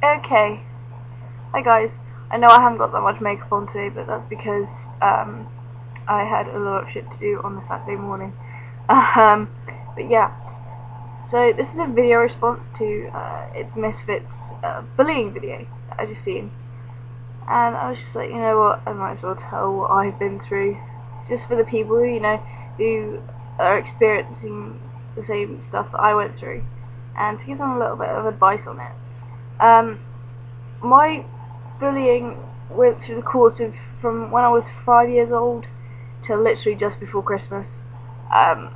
Okay, hi guys. I know I haven't got that much makeup on today, but that's because I had a lot of shit to do on the Saturday morning. Um, but yeah, so this is a video response to ItsMisfit's bullying video that I just seen, and I was just like, you know what, I might as well tell what I've been through, just for the people who are experiencing the same stuff that I went through, and to give them a little bit of advice on it. My bullying went through the course of from when I was 5 years old till literally just before Christmas. Um,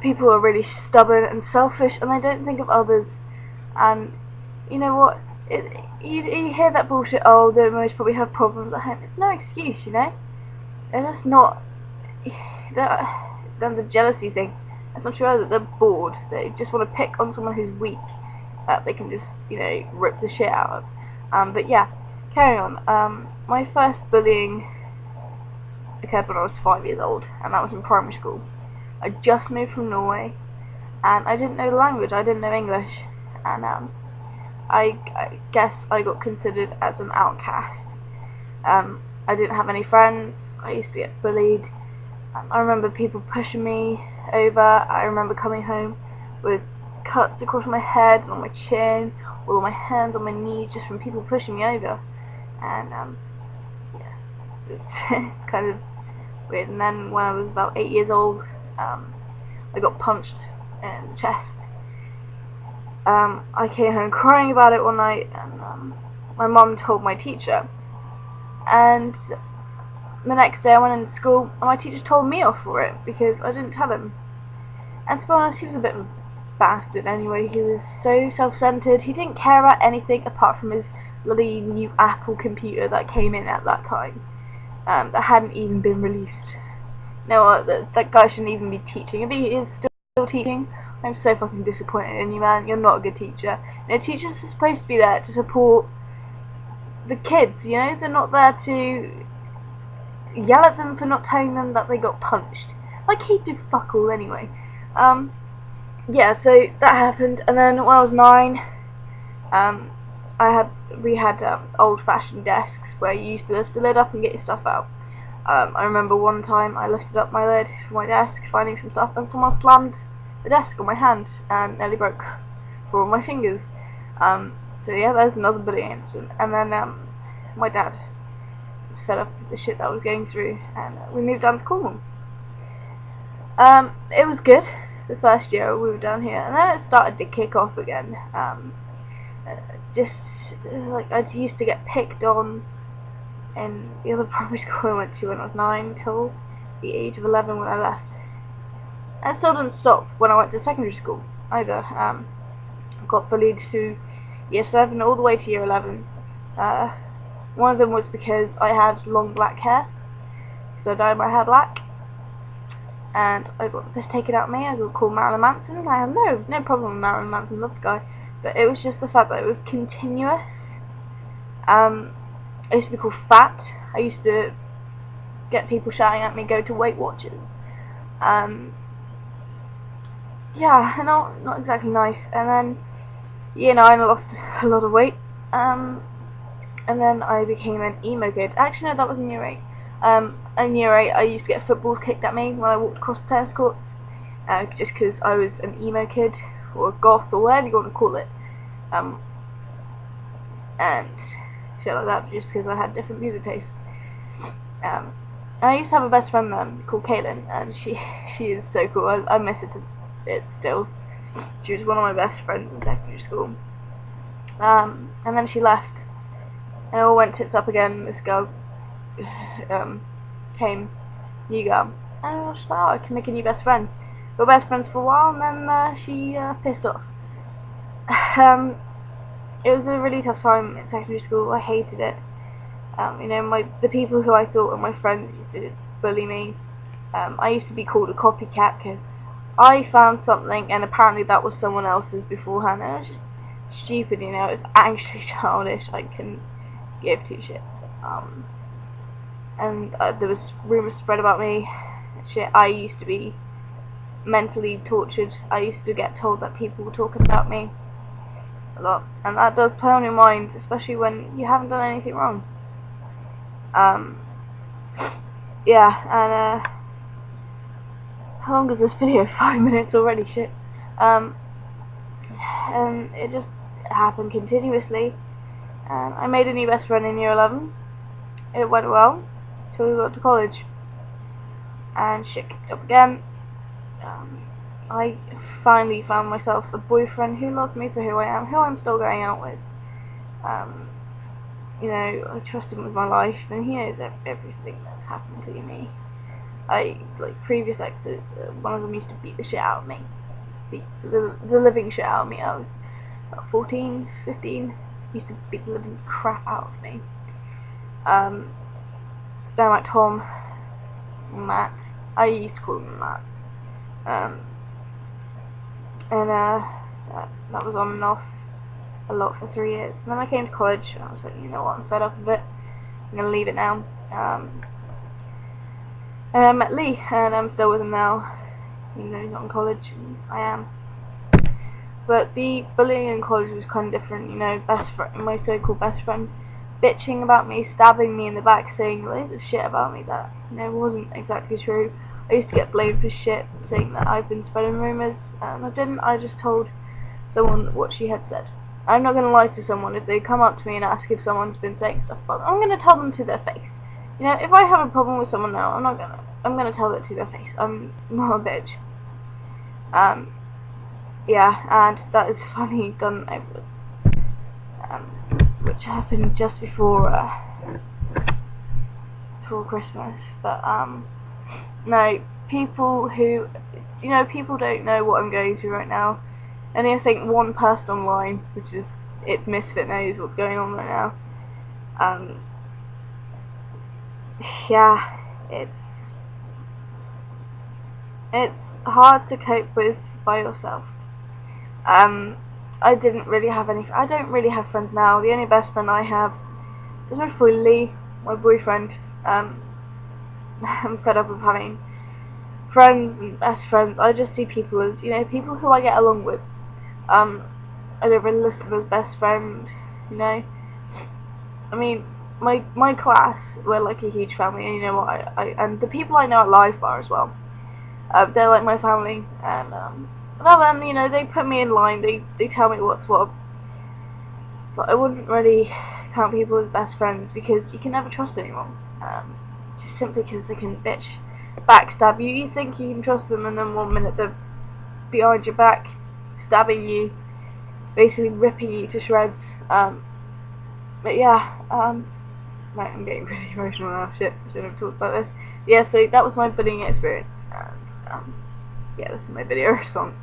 people are really stubborn and selfish, and they don't think of others. And you know what? You hear that bullshit. Oh, they most probably have problems at home. It's no excuse, you know. They're just not. Then the jealousy thing. It's not true that they're bored. They just want to pick on someone who's weak. That they can just, rip the shit out of. But yeah, carry on. My first bullying occurred when I was 5 years old, and that was in primary school. I just moved from Norway, and I didn't know the language. I didn't know English, and I guess I got considered as an outcast. I didn't have any friends. I used to get bullied. I remember people pushing me over. I remember coming home with cuts across my head and on my chin, or on my hands, on my knees, just from people pushing me over. And yeah, it's kind of weird. And then when I was about 8 years old, I got punched in the chest. I came home crying about it one night, and my mum told my teacher. And the next day I went into school, and my teacher told me off for it because I didn't tell him. And to be honest, he was a bit of a bastard anyway. He was so self-centered. He didn't care about anything apart from his bloody new Apple computer that came in at that time, that hadn't even been released. No, that guy shouldn't even be teaching. If he is still teaching, I'm so fucking disappointed in you, man. You're not a good teacher. Teachers are supposed to be there to support the kids, They're not there to yell at them for not telling them that they got punched. Like, he did fuck all anyway. Yeah, so that happened, and then when I was 9, we had old-fashioned desks where you used to lift the lid up and get your stuff out. I remember one time I lifted up my lid for my desk, finding some stuff, and someone slammed the desk on my hand and nearly broke 4 of my fingers. So yeah, there's another bullying incident. And then my dad fed up with the shit that I was going through, and we moved down to Cornwall. It was good the first year we were down here, and then it started to kick off again. Just like I used to get picked on in the other primary school I went to when I was 9 till the age of 11 when I left. And it still didn't stop when I went to secondary school either. I got bullied through year 7 all the way to year 11. One of them was because I had long black hair, so I dyed my hair black, and I got the piss taken out of me. I got called Marilyn Manson. I have no problem with Marilyn Manson, love the guy, but it was just the fact that it was continuous. I used to be called fat. I used to get people shouting at me, go to Weight Watchers. Yeah, not exactly nice. And then, I lost a lot of weight. And then I became an emo kid. Actually, no, that was in year 8. In year 8, I used to get footballs kicked at me when I walked across the tennis courts, just because I was an emo kid, or a goth, or whatever you want to call it. And shit like that, just because I had different music tastes. And I used to have a best friend then called Caitlin, and she is so cool. I miss it still. She was one of my best friends in secondary school. And then she left, and it all went tits up again. This girl came, new girl, and I was like, oh, I can make a new best friend. We were best friends for a while, and then she pissed off. It was a really tough time in secondary school. I hated it. The people who I thought were my friends used to bully me. I used to be called a copycat because I found something and apparently that was someone else's beforehand, and it was just stupid, it was actually childish. I couldn't give two shits. And there was rumours spread about me. Shit, I used to be mentally tortured. I used to get told that people were talking about me. a lot, and that does play on your mind, especially when you haven't done anything wrong. Yeah, and how long is this video? 5 minutes already, shit. And it just happened continuously. And I made a new best friend in year 11. It went well till we got to college, and shit kicked up again. I finally found myself a boyfriend who loves me for who I am, who I'm still going out with. You know, I trust him with my life, and he knows everything that's happened to me. Like previous exes, one of them used to beat the shit out of me. Beat the living shit out of me. I was about 14, 15. He used to beat the living crap out of me. Down like Tom, Matt. I used to call him Matt. And that was on and off a lot for 3 years. And then I came to college, and I was like, you know what, I'm fed up of it. I'm gonna leave it now. And I met Lee, and I'm still with him now. Even though he's not in college, and I am. But the bullying in college was kind of different. You know, my so-called best friend, bitching about me, stabbing me in the back, saying loads of shit about me that, you know, wasn't exactly true. I used to get blamed for shit, saying that I've been spreading rumours, and I didn't. I just told someone what she had said. I'm not going to lie to someone. If they come up to me and ask if someone's been saying stuff about them, I'm going to tell them to their face. You know, if I have a problem with someone now, I'm gonna tell it to their face. I'm not a bitch. Yeah, and that is finally done over with. Which happened just before Christmas. But no, people who, you know, people don't know what I'm going through right now. And I think one person online, which is ItsMisfit, knows what's going on right now. Yeah, it's hard to cope with by yourself. I don't really have friends now. The only best friend I have is my friend Lee, my boyfriend. I'm fed up of having friends and best friends. I just see people as, you know, people who I get along with. I don't really list them as best friends, you know. I mean, my class, we're like a huge family, and you know what, and the people I know at Live Bar as well, they're like my family, and well then, you know, they put me in line, they tell me what's what, but I wouldn't really count people as best friends, because you can never trust anyone, just simply because they can backstab you. You think you can trust them, and then 1 minute they're behind your back, stabbing you, basically ripping you to shreds. But yeah, right, I'm getting pretty emotional now. Shit, I shouldn't have talked about this. Yeah, so that was my bullying experience, and yeah, this is my video response.